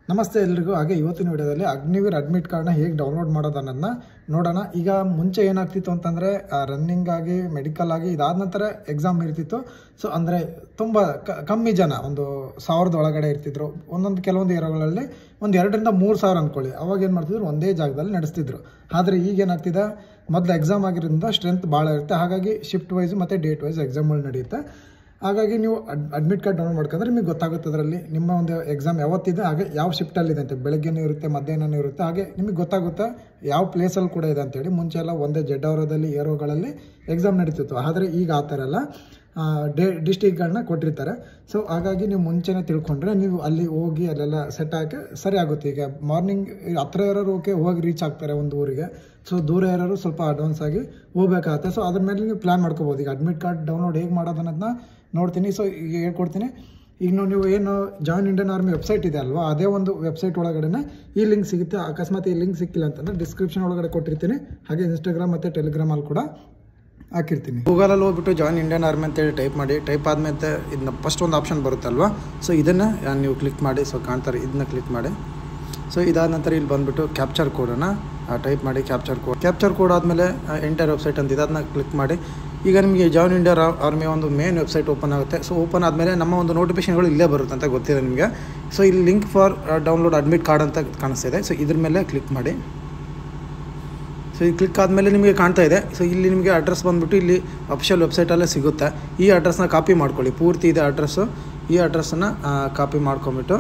ನಮಸ್ತೆ ಎಲ್ರಿಗೂ. ಹಾಗೆ ಇವತ್ತಿನ ವಿಡಿಯೋದಲ್ಲಿ ಅಗ್ನಿವೀರ್ ಅಡ್ಮಿಟ್ ಕಾರ್ಡ್ನ ಹೇಗೆ ಡೌನ್ಲೋಡ್ ಮಾಡೋದು ಅನ್ನೋದನ್ನ ನೋಡೋಣ. ಈಗ ಮುಂಚೆ ಏನಾಗ್ತಿತ್ತು ಅಂತಂದರೆ ರನ್ನಿಂಗ್ ಆಗಿ ಮೆಡಿಕಲ್ ಆಗಿ ಇದಾದ ನಂತರ ಎಕ್ಸಾಮ್ ಇರ್ತಿತ್ತು. ಸೊ ಅಂದರೆ ತುಂಬ ಕಮ್ಮಿ ಜನ, ಒಂದು 1000 ಒಳಗಡೆ ಇರ್ತಿದ್ರು. ಕೆಲವೊಂದು ಏರಿಯಾಗಳಲ್ಲಿ ಒಂದು 2,000 to 3,000 ಅಂದ್ಕೊಳ್ಳಿ. ಅವಾಗ ಏನು ಮಾಡ್ತಿದ್ರು, ಒಂದೇ ಜಾಗದಲ್ಲಿ ನಡೆಸ್ತಿದ್ರು. ಆದರೆ ಈಗ ಏನಾಗ್ತಿದೆ, ಮೊದಲು ಎಕ್ಸಾಮ್ ಆಗಿರೋದ್ರಿಂದ ಸ್ಟ್ರೆಂತ್ ಭಾಳ ಇರುತ್ತೆ. ಹಾಗಾಗಿ ಶಿಫ್ಟ್ ವೈಸ್ ಮತ್ತು ಡೇಟ್ ವೈಸ್ ಎಕ್ಸಾಮ್ಗಳು ನಡೆಯುತ್ತೆ. ಹಾಗಾಗಿ ನೀವು ಅಡ್ಮಿಟ್ ಕಾರ್ಡ್ ಡೌನ್ಲೋಡ್ ಮಾಡ್ಕೊಂಡ್ರೆ ನಿಮಗೆ ಗೊತ್ತಾಗುತ್ತೆ ಅದರಲ್ಲಿ ನಿಮ್ಮ ಒಂದು ಎಕ್ಸಾಮ್ ಯಾವತ್ತಿದೆ, ಹಾಗೆ ಯಾವ ಶಿಫ್ಟಲ್ಲಿದೆ ಅಂತ. ಬೆಳಗ್ಗೆನೂ ಇರುತ್ತೆ, ಮಧ್ಯಾಹ್ನವೂ ಇರುತ್ತೆ. ಹಾಗೆ ನಿಮಗೆ ಗೊತ್ತಾಗುತ್ತೆ ಯಾವ ಪ್ಲೇಸಲ್ಲಿ ಕೂಡ ಇದೆ ಅಂತೇಳಿ. ಮುಂಚೆ ಎಲ್ಲ ಒಂದೇ ಜೆಡ್ಡವರದಲ್ಲಿ ಏರೋಗಳಲ್ಲಿ ಎಕ್ಸಾಮ್ ನಡೀತಿತ್ತು. ಆದರೆ ಈಗ ಆ ಥರ ಎಲ್ಲ ಡಿಸ್ಟಿಕ್ಗಳನ್ನ ಕೊಟ್ಟಿರ್ತಾರೆ. ಸೊ ಹಾಗಾಗಿ ನೀವು ಮುಂಚೆನೇ ತಿಳ್ಕೊಂಡ್ರೆ ನೀವು ಅಲ್ಲಿ ಹೋಗಿ ಅಲ್ಲೆಲ್ಲ ಸೆಟ್ ಹಾಕಿ ಸರಿ ಆಗುತ್ತೆ. ಈಗ ಮಾರ್ನಿಂಗ್ ಹತ್ರ ಇರೋರು ಓಕೆ ಹೋಗಿ ರೀಚ್ ಆಗ್ತಾರೆ ಒಂದು ಊರಿಗೆ. ಸೊ ದೂರ ಇರೋರು ಸ್ವಲ್ಪ ಅಡ್ವಾನ್ಸ್ ಆಗಿ ಹೋಗ್ಬೇಕಾಗತ್ತೆ. ಸೊ ಅದ್ರ ಮೇಲೆ ನೀವು ಪ್ಲ್ಯಾನ್ ಮಾಡ್ಕೋಬೋದು. ಈಗ ಅಡ್ಮಿಟ್ ಕಾರ್ಡ್ ಡೌನ್ಲೋಡ್ ಹೇಗೆ ಮಾಡೋದು ಅನ್ನೋದನ್ನ ನೋಡ್ತೀನಿ. ಸೊ ಈಗ ಹೇಳ್ಕೊಡ್ತೀನಿ. ಈಗ ನೀವು ಏನು ಜಾಯಿನ್ ಇಂಡಿಯನ್ ಆರ್ಮಿ ವೆಬ್ಸೈಟ್ ಇದೆ ಅಲ್ವಾ, ಅದೇ ಒಂದು ವೆಬ್ಸೈಟ್ ಒಳಗಡೆ ಈ ಲಿಂಕ್ ಸಿಗುತ್ತೆ. ಅಕಸ್ಮಾತ್ ಈ ಲಿಂಕ್ ಸಿಕ್ಕಿಲ್ಲ ಅಂತಂದರೆ ಡಿಸ್ಕ್ರಿಪ್ಷನ್ ಒಳಗಡೆ ಕೊಟ್ಟಿರ್ತೀನಿ. ಹಾಗೆ ಇನ್ಸ್ಟಾಗ್ರಾಮ್ ಮತ್ತು ಟೆಲಿಗ್ರಾಮಲ್ಲಿ ಕೂಡ ಹಾಕಿರ್ತೀನಿ. ಗೂಗಲಲ್ಲಿ ಹೋಗ್ಬಿಟ್ಟು ಜಾಯಿನ್ ಇಂಡಿಯನ್ ಆರ್ಮಿ ಅಂತೇಳಿ ಟೈಪ್ ಮಾಡಿ. ಟೈಪ್ ಆದಮೇಲೆ ಇದನ್ನ ಫಸ್ಟ್ ಒಂದು ಆಪ್ಷನ್ ಬರುತ್ತಲ್ವ, ಸೊ ಇದನ್ನು ನೀವು ಕ್ಲಿಕ್ ಮಾಡಿ. ಸೊ ಕಾಣ್ತಾರೆ, ಇದನ್ನ ಕ್ಲಿಕ್ ಮಾಡಿ. ಸೊ ಇದಾದ ನಂತರ ಇಲ್ಲಿ ಬಂದುಬಿಟ್ಟು ಕ್ಯಾಪ್ಚರ್ ಕೋಡನ್ನು ಟೈಪ್ ಮಾಡಿ. ಕ್ಯಾಪ್ಚರ್ ಕೋಡ್ ಆದಮೇಲೆ ಎಂಟರ್ ವೆಬ್ಸೈಟ್ ಅಂತಿದೆ, ಅದನ್ನ ಕ್ಲಿಕ್ ಮಾಡಿ. ಈಗ ನಿಮಗೆ ಜಾಯಿನ್ ಇಂಡಿಯನ್ ಆರ್ಮಿ ಒಂದು ಮೇನ್ ವೆಬ್ಸೈಟ್ ಓಪನ್ ಆಗುತ್ತೆ. ಸೊ ಓಪನ್ ಆದಮೇಲೆ ನಮ್ಮ ಒಂದು ನೋಟಿಫಿಕೇಷನ್ಗಳು ಇಲ್ಲೇ ಬರುತ್ತೆ ಅಂತ ಗೊತ್ತಿದೆ ನಿಮಗೆ. ಸೊ ಇಲ್ಲಿ link for download admit card ಅಂತ ಕಾಣಿಸ್ತಿದೆ. ಸೊ ಇದ್ರ ಮೇಲೆ ಕ್ಲಿಕ್ ಮಾಡಿ. ಸೊ ಈ ಕ್ಲಿಕ್ ಆದಮೇಲೆ ನಿಮಗೆ ಕಾಣ್ತಾ ಇದೆ. ಸೊ ಇಲ್ಲಿ ನಿಮಗೆ ಅಡ್ರೆಸ್ ಬಂದುಬಿಟ್ಟು ಇಲ್ಲಿ ಅಫಿಷಿಯಲ್ ವೆಬ್ಸೈಟಲ್ಲೇ ಸಿಗುತ್ತೆ. ಈ ಅಡ್ರೆಸ್ನ ಕಾಪಿ ಮಾಡ್ಕೊಳ್ಳಿ. ಪೂರ್ತಿ ಇದೆ ಅಡ್ರೆಸ್ಸು. ಈ ಅಡ್ರೆಸ್ಸನ್ನು ಕಾಪಿ ಮಾಡ್ಕೊಂಬಿಟ್ಟು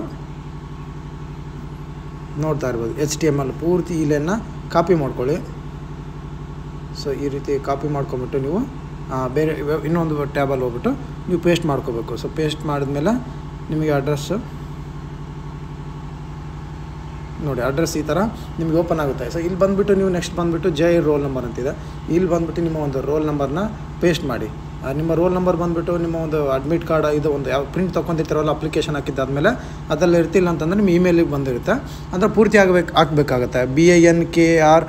ನೋಡ್ತಾ ಇರ್ಬೋದು. HTML ಪೂರ್ತಿ ಇಲ್ಲೇನ ಕಾಪಿ ಮಾಡ್ಕೊಳ್ಳಿ. ಸೊ ಈ ರೀತಿ ಕಾಪಿ ಮಾಡ್ಕೊಂಬಿಟ್ಟು ನೀವು ಬೇರೆ ಇನ್ನೊಂದು ಟ್ಯಾಬಲ್ಲಿ ಹೋಗ್ಬಿಟ್ಟು ನೀವು ಪೇಸ್ಟ್ ಮಾಡ್ಕೋಬೇಕು. ಸೊ ಪೇಸ್ಟ್ ಮಾಡಿದ್ಮೇಲೆ ನಿಮಗೆ ಅಡ್ರೆಸ್ಸು ನೋಡಿ, ಅಡ್ರೆಸ್ ಈ ಥರ ನಿಮಗೆ ಓಪನ್ ಆಗುತ್ತೆ. ಸೊ ಇಲ್ಲಿ ಬಂದುಬಿಟ್ಟು ನೀವು ನೆಕ್ಸ್ಟ್ ಬಂದುಬಿಟ್ಟು ರೋಲ್ ನಂಬರ್ ಅಂತಿದೆ. ಇಲ್ಲಿ ಬಂದುಬಿಟ್ಟು ನಿಮ್ಮ ಒಂದು ರೋಲ್ ನಂಬರ್ನ ಪೇಸ್ಟ್ ಮಾಡಿ. ನಿಮ್ಮ ರೋಲ್ ನಂಬರ್ ಬಂದುಬಿಟ್ಟು ನಿಮ್ಮ ಒಂದು ಅಡ್ಮಿಟ್ ಕಾರ್ಡ್ ಇದು ಒಂದು ಯಾವ ಪ್ರಿಂಟ್ ತೊಗೊಂಡಿರ್ತಾರಲ್ಲ ಅಪ್ಲಿಕೇಶನ್ ಹಾಕಿದ್ದಾದಮೇಲೆ ಅದೆಲ್ಲ ಇರ್ತಿಲ್ಲ ಅಂತಂದರೆ ನಿಮ್ಮ ಇಮೇಲಿಗೆ ಬಂದಿರುತ್ತೆ. ಅಂದರೆ ಪೂರ್ತಿ ಹಾಕಬೇಕಾಗತ್ತೆ. BINKR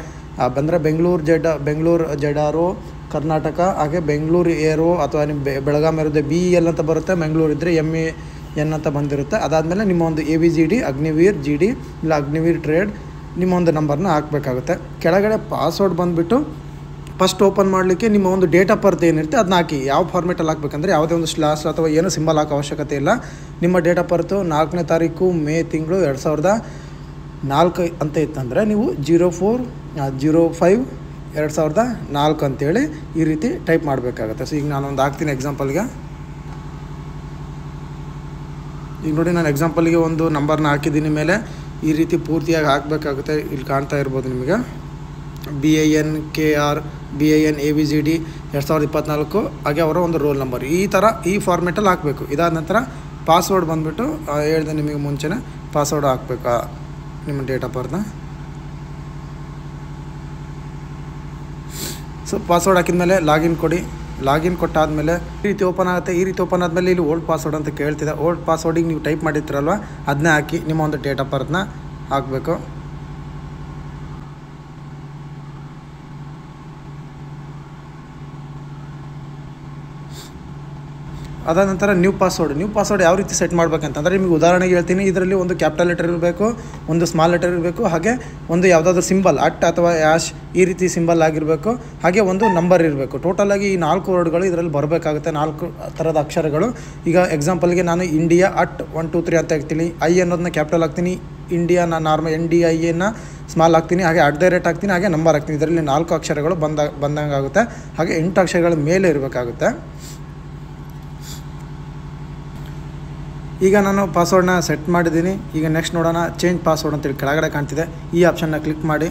ಬಂದರೆ ಬೆಂಗಳೂರು ZRO ಕರ್ನಾಟಕ. ಹಾಗೆ ಬೆಂಗಳೂರು ಏರೋ ಅಥವಾ ನಿಮ್ಮ ಬೆಳಗಾಂ ಇರುತ್ತೆ BEL ಅಂತ ಬರುತ್ತೆ. ಬೆಂಗಳೂರು ಇದ್ದರೆ MEN ಅಂತ ಬಂದಿರುತ್ತೆ. ಅದಾದಮೇಲೆ ನಿಮ್ಮ ಒಂದು ABGD ಅಗ್ನಿವೀರ್ GD ಇಲ್ಲ ಅಗ್ನಿವೀರ್ ಟ್ರೇಡ್ ನಿಮ್ಮ ಒಂದು ನಂಬರ್ನ ಹಾಕಬೇಕಾಗುತ್ತೆ. ಕೆಳಗಡೆ ಪಾಸ್ವರ್ಡ್ ಬಂದುಬಿಟ್ಟು ಫಸ್ಟ್ ಓಪನ್ ಮಾಡಲಿಕ್ಕೆ ನಿಮ್ಮ ಒಂದು ಡೇಟ್ ಆಫ್ ಬರ್ತ್ ಏನಿರುತ್ತೆ ಅದನ್ನ ಹಾಕಿ. ಯಾವ ಫಾರ್ಮೇಟಲ್ಲಿ ಹಾಕಬೇಕಂದ್ರೆ ಯಾವುದೇ ಒಂದು ಸ್ಲಾಶ್ ಅಥವಾ ಏನು ಸಿಂಬಲ್ ಹಾಕೋ ಅವಶ್ಯಕತೆ ಇಲ್ಲ. ನಿಮ್ಮ ಡೇಟ್ ಆಫ್ ಬರ್ತು 4ನೇ ತಾರೀಕು ಮೇ ತಿಂಗಳು 2004 ಅಂತ ಇತ್ತಂದರೆ ನೀವು 04/05/2004 ಅಂತೇಳಿ ಈ ರೀತಿ ಟೈಪ್ ಮಾಡಬೇಕಾಗತ್ತೆ. ಸೊ ಈಗ ನಾನೊಂದು ಹಾಕ್ತೀನಿ ಎಕ್ಸಾಂಪಲ್ಗೆ. ಈಗ ನೋಡಿ, ನಾನು ಎಕ್ಸಾಂಪಲ್ಗೆ ಒಂದು ನಂಬರ್ನ ಹಾಕಿದ್ದೀನಿ. ಮೇಲೆ ಈ ರೀತಿ ಪೂರ್ತಿಯಾಗಿ ಹಾಕಬೇಕಾಗುತ್ತೆ. ಇಲ್ಲಿ ಕಾಣ್ತಾ ಇರ್ಬೋದು ನಿಮಗೆ BINKR BIN ABGD 2024 ಹಾಗೆ ಅವರ ಒಂದು ರೋಲ್ ನಂಬರ್ ಈ ಥರ ಈ ಫಾರ್ಮೇಟಲ್ಲಿ ಹಾಕಬೇಕು. ಇದಾದ ನಂತರ ಪಾಸ್ವರ್ಡ್ ಬಂದುಬಿಟ್ಟು ಹೇಳಿದೆ ನಿಮಗೆ ಮುಂಚೆನೇ ಪಾಸ್ವರ್ಡ್ ಹಾಕಬೇಕಾ ನಿಮ್ಮ ಡೇಟ್ ಆಫ್ ಬರ್ತ್ನ. ಸೊ ಪಾಸ್ವರ್ಡ್ ಹಾಕಿದ್ಮೇಲೆ ಲಾಗಿನ್ ಕೊಡಿ. ಲಾಗಿನ್ ಕೊಟ್ಟಾದಮೇಲೆ ಈ ರೀತಿ ಓಪನ್ ಆಗುತ್ತೆ. ಈ ರೀತಿ ಓಪನ್ ಆದಮೇಲೆ ಇಲ್ಲಿ ಓಲ್ಡ್ ಪಾಸ್ವರ್ಡ್ ಅಂತ ಕೇಳ್ತಿದೆ. ಓಲ್ಡ್ ಪಾಸ್ವರ್ಡಿಗೆ ನೀವು ಟೈಪ್ ಮಾಡಿರ್ತೀರಲ್ವ ಅದನ್ನೇ ಹಾಕಿ ನಿಮ್ಮ ಒಂದು ಡೇಟ್ ಆಫ್ ಬರ್ತ್ನ ಹಾಕಬೇಕು. ಅದಾದ ನಂತರ ನ್ಯೂ ಪಾಸ್ವರ್ಡ್ ಯಾವ ರೀತಿ ಸೆಟ್ ಮಾಡಬೇಕಂತಂದರೆ ನಿಮಗೆ ಉದಾಹರಣೆಗೆ ಹೇಳ್ತೀನಿ. ಇದರಲ್ಲಿ ಒಂದು ಕ್ಯಾಪಿಟಲ್ ಲೆಟರ್ ಇರಬೇಕು, ಒಂದು ಸ್ಮಾಲ್ ಲೆಟರ್ ಇರಬೇಕು, ಹಾಗೆ ಒಂದು ಯಾವುದಾದ್ರೂ ಸಿಂಬಲ್ ಅಥವಾ # ಈ ರೀತಿ ಸಿಂಬಲ್ ಆಗಿರಬೇಕು, ಹಾಗೆ ಒಂದು ನಂಬರ್ ಇರಬೇಕು. ಟೋಟಲಾಗಿ ಈ 4 ವರ್ಡ್ಗಳು ಇದರಲ್ಲಿ ಬರಬೇಕಾಗುತ್ತೆ. 4 ಥರದ ಅಕ್ಷರಗಳು. ಈಗ ಎಕ್ಸಾಂಪಲ್ಗೆ ನಾನು ಇಂಡಿಯಾ @123 ಅಂತ ಹಾಕ್ತೀನಿ. ಅನ್ನೋದನ್ನ ಕ್ಯಾಪಿಟಲ್ ಹಾಕ್ತೀನಿ. ಇಂಡಿಯಾ ನಾನು ನಾರ್ಮಲ್ NDIA ಸ್ಮಾಲ್ ಹಾಕ್ತೀನಿ. ಹಾಗೆ @ ಹಾಕ್ತೀನಿ. ಹಾಗೆ ನಂಬರ್ ಹಾಕ್ತೀನಿ. ಇದರಲ್ಲಿ 4 ಅಕ್ಷರಗಳು ಬಂದಂಗೆ ಆಗುತ್ತೆ. ಹಾಗೆ 8 ಅಕ್ಷರಗಳ ಮೇಲೆ ಇರಬೇಕಾಗುತ್ತೆ. ಈಗ ನಾನು ಪಾಸ್ವರ್ಡ್ನ ಸೆಟ್ ಮಾಡಿದ್ದೀನಿ. ಈಗ ನೆಕ್ಸ್ಟ್ ನೋಡೋಣ. ಚೇಂಜ್ ಪಾಸ್ವರ್ಡ್ ಅಂತೇಳಿ ಕೆಳಗಡೆ ಕಾಣ್ತಿದೆ. ಈ ಆಪ್ಷನ್ನ ಕ್ಲಿಕ್ ಮಾಡಿ.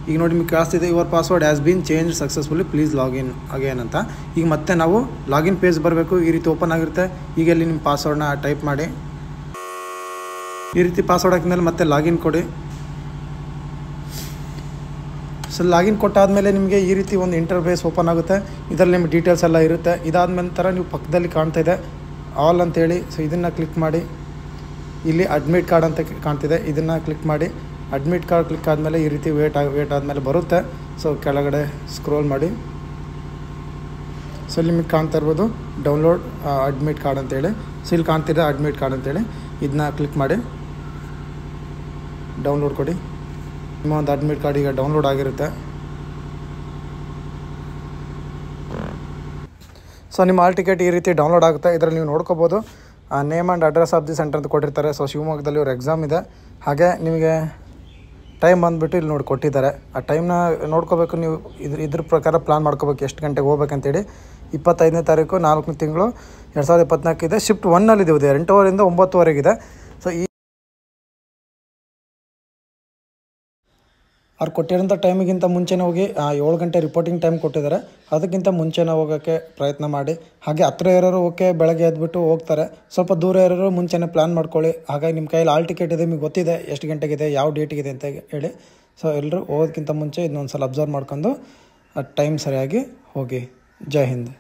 ಈಗ ನೋಡಿ ನಿಮಗೆ ಕಾಣಿಸ್ತಿದೆ your password has been change successfully, please login again ಅಂತ. ಈಗ ಮತ್ತೆ ನಾವು ಲಾಗಿನ್ ಪೇಜ್ ಬರಬೇಕು. ಈ ರೀತಿ ಓಪನ್ ಆಗಿರುತ್ತೆ. ಈಗ ಇಲ್ಲಿ ನಿಮ್ಮ ಪಾಸ್ವರ್ಡ್ನ ಟೈಪ್ ಮಾಡಿ. ಈ ರೀತಿ ಪಾಸ್ವರ್ಡ್ ಹಾಕಿದ್ಮೇಲೆ ಮತ್ತೆ ಲಾಗಿನ್ ಕೊಡಿ. ಸೊ ಲಾಗಿನ್ ಕೊಟ್ಟಾದಮೇಲೆ ನಿಮಗೆ ಈ ರೀತಿ ಒಂದು ಇಂಟರ್ಫೇಸ್ ಓಪನ್ ಆಗುತ್ತೆ. ಇದರಲ್ಲಿ ನಿಮ್ಮ ಡೀಟೇಲ್ಸ್ ಎಲ್ಲ ಇರುತ್ತೆ. ಇದಾದ ನಂತರ ನೀವು ಪಕ್ಕದಲ್ಲಿ ಕಾಣ್ತಾ ಇದೆ ಆಲ್ ಅಂತೇಳಿ. ಸೊ ಇದನ್ನು ಕ್ಲಿಕ್ ಮಾಡಿ. ಇಲ್ಲಿ ಅಡ್ಮಿಟ್ ಕಾರ್ಡ್ ಅಂತ ಕಾಣ್ತಿದೆ, ಇದನ್ನು ಕ್ಲಿಕ್ ಮಾಡಿ. ಅಡ್ಮಿಟ್ ಕಾರ್ಡ್ ಕ್ಲಿಕ್ ಆದಮೇಲೆ ಈ ರೀತಿ ವೇಟ್ ಆದಮೇಲೆ ಬರುತ್ತೆ. ಸೊ ಕೆಳಗಡೆ ಸ್ಕ್ರೋಲ್ ಮಾಡಿ. ಸೊ ಇಲ್ಲಿ ನಿಮಗೆ ಕಾಣ್ತಾ ಇರ್ಬೋದು ಡೌನ್ಲೋಡ್ ಅಡ್ಮಿಟ್ ಕಾರ್ಡ್ ಅಂತೇಳಿ. ಸೊ ಇಲ್ಲಿ ಕಾಣ್ತಿದೆ ಅಡ್ಮಿಟ್ ಕಾರ್ಡ್ ಅಂತೇಳಿ. ಇದನ್ನ ಕ್ಲಿಕ್ ಮಾಡಿ ಡೌನ್ಲೋಡ್ ಕೊಡಿ. ನಿಮ್ಮ ಒಂದು ಅಡ್ಮಿಟ್ ಕಾರ್ಡ್ ಈಗ ಡೌನ್ಲೋಡ್ ಆಗಿರುತ್ತೆ. ಸೊ ನಿಮ್ಮ ಹಾಲ್ ಟಿಕೆಟ್ ಈ ರೀತಿ ಡೌನ್ಲೋಡ್ ಆಗುತ್ತೆ. ಇದರಲ್ಲಿ ನೀವು ನೋಡ್ಕೋಬೋದು name and address of the centre ಅಂತ ಕೊಟ್ಟಿರ್ತಾರೆ. ಸೊ ಶಿವಮೊಗ್ಗದಲ್ಲಿ ಅವ್ರ ಎಕ್ಸಾಮ್ ಇದೆ. ಹಾಗೆ ನಿಮಗೆ ಟೈಮ್ ಬಂದುಬಿಟ್ಟು ಇಲ್ಲಿ ನೋಡಿ ಕೊಟ್ಟಿದ್ದಾರೆ. ಆ ಟೈಮ್ನ ನೋಡ್ಕೋಬೇಕು ನೀವು. ಇದ್ರ ಪ್ರಕಾರ ಪ್ಲಾನ್ ಮಾಡ್ಕೋಬೇಕು ಎಷ್ಟು ಗಂಟೆಗೆ ಹೋಗ್ಬೇಕಂತೇಳಿ. 25ನೇ ತಾರೀಕು 4ನೇ ತಿಂಗಳು 2024 ಇದೆ. ಶಿಫ್ಟ್ 1 ಇದೆ 8 ಅವರಿಂದ 9ವರೆಗಿದೆ. ಸೊ ಅವ್ರು ಕೊಟ್ಟಿರೋಂಥ ಟೈಮಿಗಿಂತ ಮುಂಚೆನೇ ಹೋಗಿ 7 ಗಂಟೆ ರಿಪೋರ್ಟಿಂಗ್ ಟೈಮ್ ಕೊಟ್ಟಿದ್ದಾರೆ. ಅದಕ್ಕಿಂತ ಮುಂಚೆನೇ ಹೋಗೋಕ್ಕೆ ಪ್ರಯತ್ನ ಮಾಡಿ. ಹಾಗೆ ಹತ್ತಿರ ಇರೋರು ಓಕೆ ಬೆಳಗ್ಗೆ ಎದ್ಬಿಟ್ಟು ಹೋಗ್ತಾರೆ. ಸ್ವಲ್ಪ ದೂರ ಇರೋರು ಮುಂಚೆನೇ ಪ್ಲ್ಯಾನ್ ಮಾಡ್ಕೊಳ್ಳಿ. ಹಾಗಾಗಿ ನಿಮ್ಮ ಕೈಯಲ್ಲಿ ಹಾಲ್ ಟಿಕೆಟ್ ಇದೆ, ನಿಮಗೆ ಗೊತ್ತಿದೆ ಎಷ್ಟು ಗಂಟೆಗಿದೆ, ಯಾವ ಡೇಟಿಗಿದೆ ಅಂತ ಹೇಳಿ. ಸೊ ಎಲ್ಲರೂ ಹೋಗೋದಕ್ಕಿಂತ ಮುಂಚೆ ಇದನ್ನೊಂದು ಸಲ ಅಬ್ಸರ್ವ್ ಮಾಡ್ಕೊಂಡು ಟೈಮ್ ಸರಿಯಾಗಿ ಹೋಗಿ. ಜೈ ಹಿಂದ್.